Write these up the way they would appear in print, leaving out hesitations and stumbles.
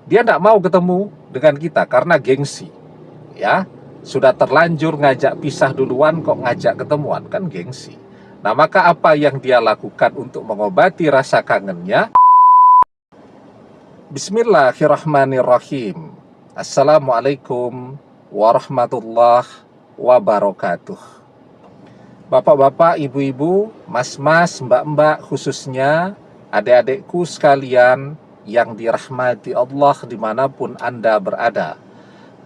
Dia tidak mau ketemu dengan kita karena gengsi. Ya, sudah terlanjur ngajak pisah duluan kok ngajak ketemuan, kan gengsi. Nah, maka apa yang dia lakukan untuk mengobati rasa kangennya? Bismillahirrahmanirrahim. Assalamualaikum warahmatullahi wabarakatuh. Bapak-bapak, ibu-ibu, mas-mas, mbak-mbak, khususnya adik-adikku sekalian yang dirahmati Allah dimanapun Anda berada.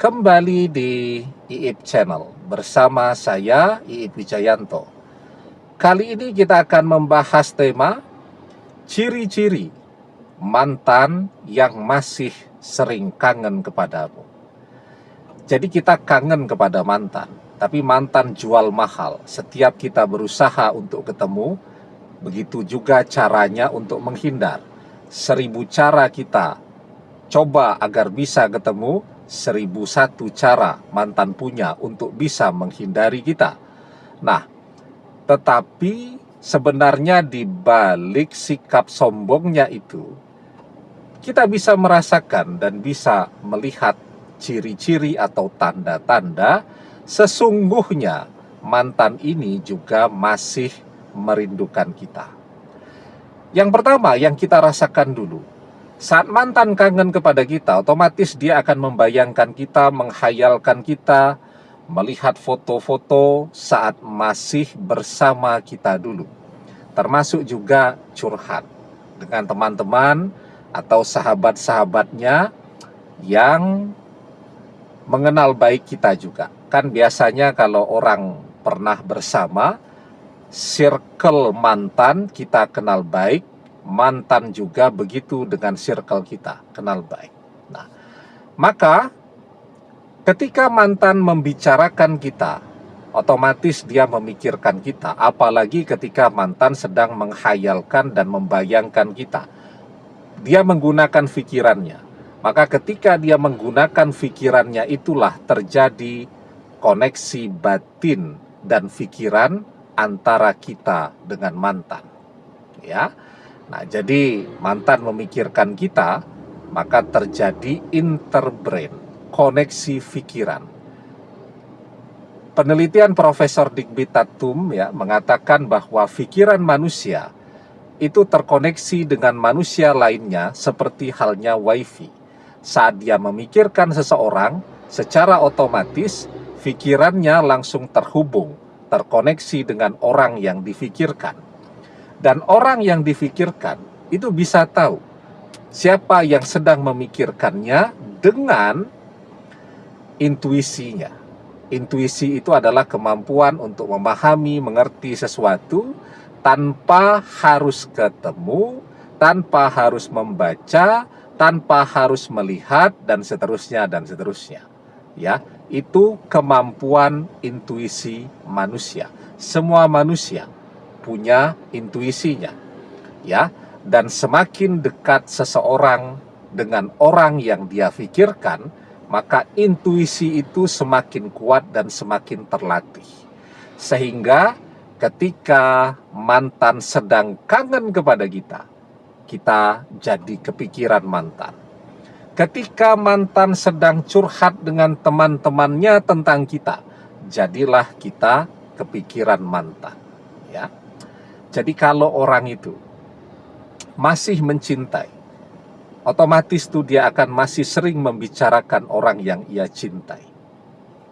Kembali di IIP Channel bersama saya, IIP Wijayanto. Kali ini kita akan membahas tema ciri-ciri mantan yang masih sering kangen kepadamu. Jadi kita kangen kepada mantan, tapi mantan jual mahal. Setiap kita berusaha untuk ketemu, begitu juga caranya untuk menghindar. 1000 cara kita coba agar bisa ketemu, 1001 cara mantan punya untuk bisa menghindari kita. Nah, tetapi sebenarnya di balik sikap sombongnya itu, kita bisa merasakan dan bisa melihat ciri-ciri atau tanda-tanda sesungguhnya mantan ini juga masih merindukan kita. Yang pertama yang kita rasakan dulu, saat mantan kangen kepada kita, otomatis dia akan membayangkan kita, menghayalkan kita, melihat foto-foto saat masih bersama kita dulu. Termasuk juga curhat dengan teman-teman atau sahabat-sahabatnya yang mengenal baik kita juga. Kan biasanya kalau orang pernah bersama, circle mantan kita kenal baik, mantan juga begitu dengan circle kita kenal baik. Nah, maka ketika mantan membicarakan kita, otomatis dia memikirkan kita, apalagi ketika mantan sedang menghayalkan dan membayangkan kita. Dia menggunakan pikirannya. Maka ketika dia menggunakan pikirannya, itulah terjadi koneksi batin dan pikiran antara kita dengan mantan. Ya. Nah, jadi mantan memikirkan kita, maka terjadi interbrain, koneksi pikiran. Penelitian Profesor Digby Tatum ya mengatakan bahwa pikiran manusia itu terkoneksi dengan manusia lainnya seperti halnya wifi. Saat dia memikirkan seseorang, secara otomatis pikirannya langsung terhubung, terkoneksi dengan orang yang difikirkan. Dan orang yang difikirkan itu bisa tahu siapa yang sedang memikirkannya dengan intuisinya. Intuisi itu adalah kemampuan untuk memahami, mengerti sesuatu tanpa harus ketemu, tanpa harus membaca, tanpa harus melihat, dan seterusnya dan seterusnya. Ya, itu kemampuan intuisi manusia. Semua manusia punya intuisinya. Ya, dan semakin dekat seseorang dengan orang yang dia pikirkan, maka intuisi itu semakin kuat dan semakin terlatih. Sehingga ketika mantan sedang kangen kepada kita, kita jadi kepikiran mantan. Ketika mantan sedang curhat dengan teman-temannya tentang kita, jadilah kita kepikiran mantan. Ya. Jadi kalau orang itu masih mencintai, otomatis tuh dia akan masih sering membicarakan orang yang ia cintai.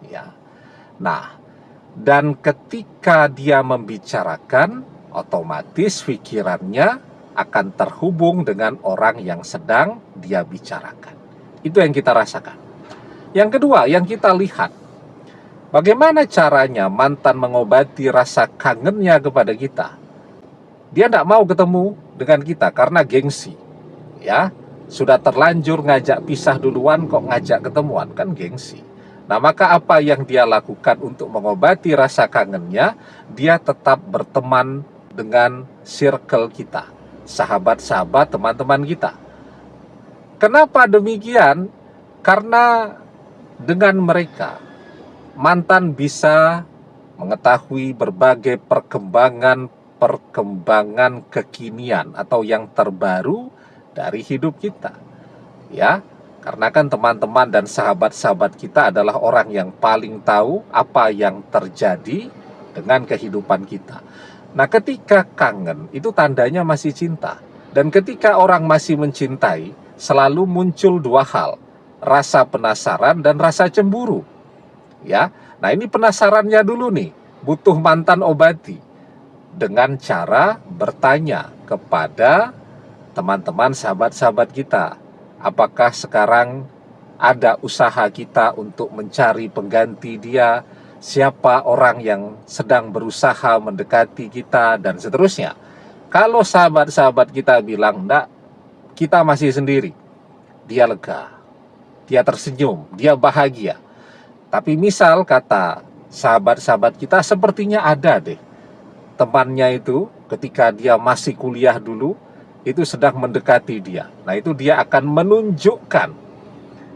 Ya. Nah, dan ketika dia membicarakan, otomatis pikirannya akan terhubung dengan orang yang sedang dia bicarakan. Itu yang kita rasakan. Yang kedua, yang kita lihat, bagaimana caranya mantan mengobati rasa kangennya kepada kita. Dia tidak mau ketemu dengan kita karena gengsi. Ya, sudah terlanjur ngajak pisah duluan kok ngajak ketemuan, kan gengsi. Nah, maka apa yang dia lakukan untuk mengobati rasa kangennya? Dia tetap berteman dengan circle kita, sahabat-sahabat, teman-teman kita. Kenapa demikian? Karena dengan mereka, mantan bisa mengetahui berbagai perkembangan kekinian atau yang terbaru dari hidup kita. Ya, Karena kan teman-teman dan sahabat-sahabat kita adalah orang yang paling tahu apa yang terjadi dengan kehidupan kita. Nah, ketika kangen, itu tandanya masih cinta. Dan ketika orang masih mencintai, selalu muncul dua hal, rasa penasaran dan rasa cemburu. Ya, nah ini penasarannya dulu nih, butuh mantan obati. Dengan cara bertanya kepada teman-teman sahabat-sahabat kita, apakah sekarang ada usaha kita untuk mencari pengganti dia, siapa orang yang sedang berusaha mendekati kita, dan seterusnya. Kalau sahabat-sahabat kita bilang, enggak, kita masih sendiri, dia lega, dia tersenyum, dia bahagia. Tapi misal kata sahabat-sahabat kita, sepertinya ada deh temannya itu ketika dia masih kuliah dulu, itu sedang mendekati dia. Nah, itu dia akan menunjukkan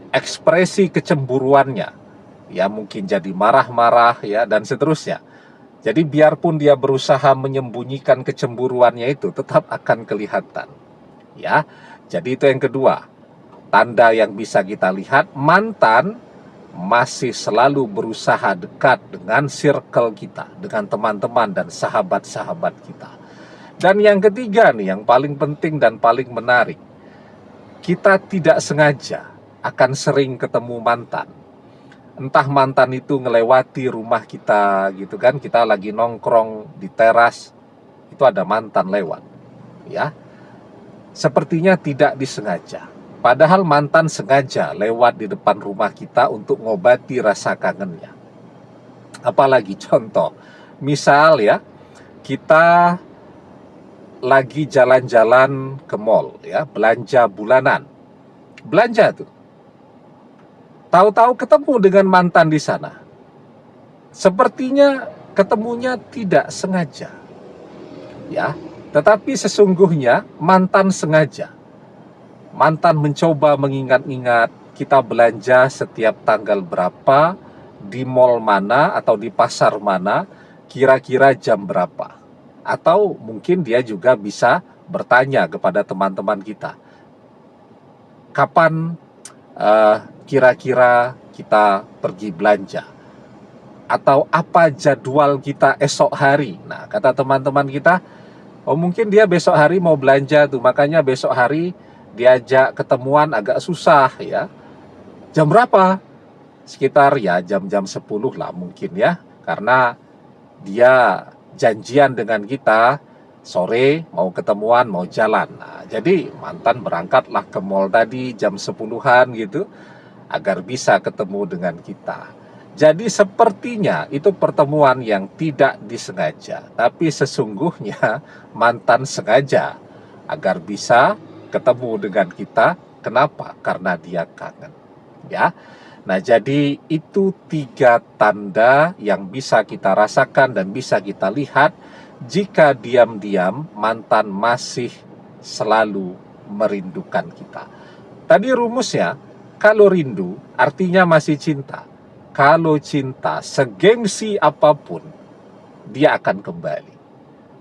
ekspresi kecemburuannya. Ya, mungkin jadi marah-marah ya dan seterusnya. Jadi biarpun dia berusaha menyembunyikan kecemburuannya itu tetap akan kelihatan. Ya. Jadi itu yang kedua. Tanda yang bisa kita lihat, mantan masih selalu berusaha dekat dengan circle kita, dengan teman-teman dan sahabat-sahabat kita. Dan yang ketiga nih, yang paling penting dan paling menarik, kita tidak sengaja akan sering ketemu mantan. Entah mantan itu ngelewati rumah kita gitu kan, kita lagi nongkrong di teras, itu ada mantan lewat. Ya, sepertinya tidak disengaja. Padahal mantan sengaja lewat di depan rumah kita untuk ngobati rasa kangennya. Apalagi contoh, misal ya, kita lagi jalan-jalan ke mall ya, belanja bulanan. Belanja tuh. Tahu-tahu ketemu dengan mantan di sana. Sepertinya ketemunya tidak sengaja. Ya, tetapi sesungguhnya mantan sengaja. Mantan mencoba mengingat-ingat kita belanja setiap tanggal berapa, di mall mana atau di pasar mana, kira-kira jam berapa. Atau mungkin dia juga bisa bertanya kepada teman-teman kita, kapan kira-kira kita pergi belanja, atau apa jadwal kita esok hari. Nah, kata teman-teman kita, oh mungkin dia besok hari mau belanja tuh, makanya besok hari diajak ketemuan agak susah ya. Jam berapa? Sekitar ya jam-jam 10 lah mungkin ya, karena dia janjian dengan kita sore mau ketemuan, mau jalan. Nah, jadi mantan berangkatlah ke mall tadi jam 10-an gitu agar bisa ketemu dengan kita. Jadi sepertinya itu pertemuan yang tidak disengaja, tapi sesungguhnya mantan sengaja agar bisa ketemu dengan kita. Kenapa? Karena dia kangen. Ya. Nah, jadi itu 3 tanda yang bisa kita rasakan dan bisa kita lihat jika diam-diam mantan masih selalu merindukan kita. Tadi rumusnya, kalau rindu artinya masih cinta. Kalau cinta, segengsi apapun, dia akan kembali.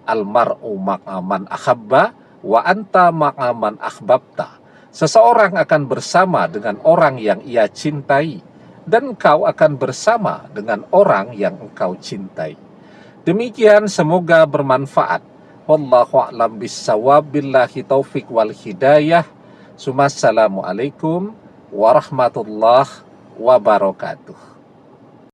Almar'u ma'aman ahabba wa anta ma'aman ahbabta. Seseorang akan bersama dengan orang yang ia cintai, dan engkau akan bersama dengan orang yang engkau cintai. Demikian, semoga bermanfaat. Wallahu a'lam bissawab, billahi taufik wal hidayah. Assalamualaikum warahmatullahi wabarakatuh.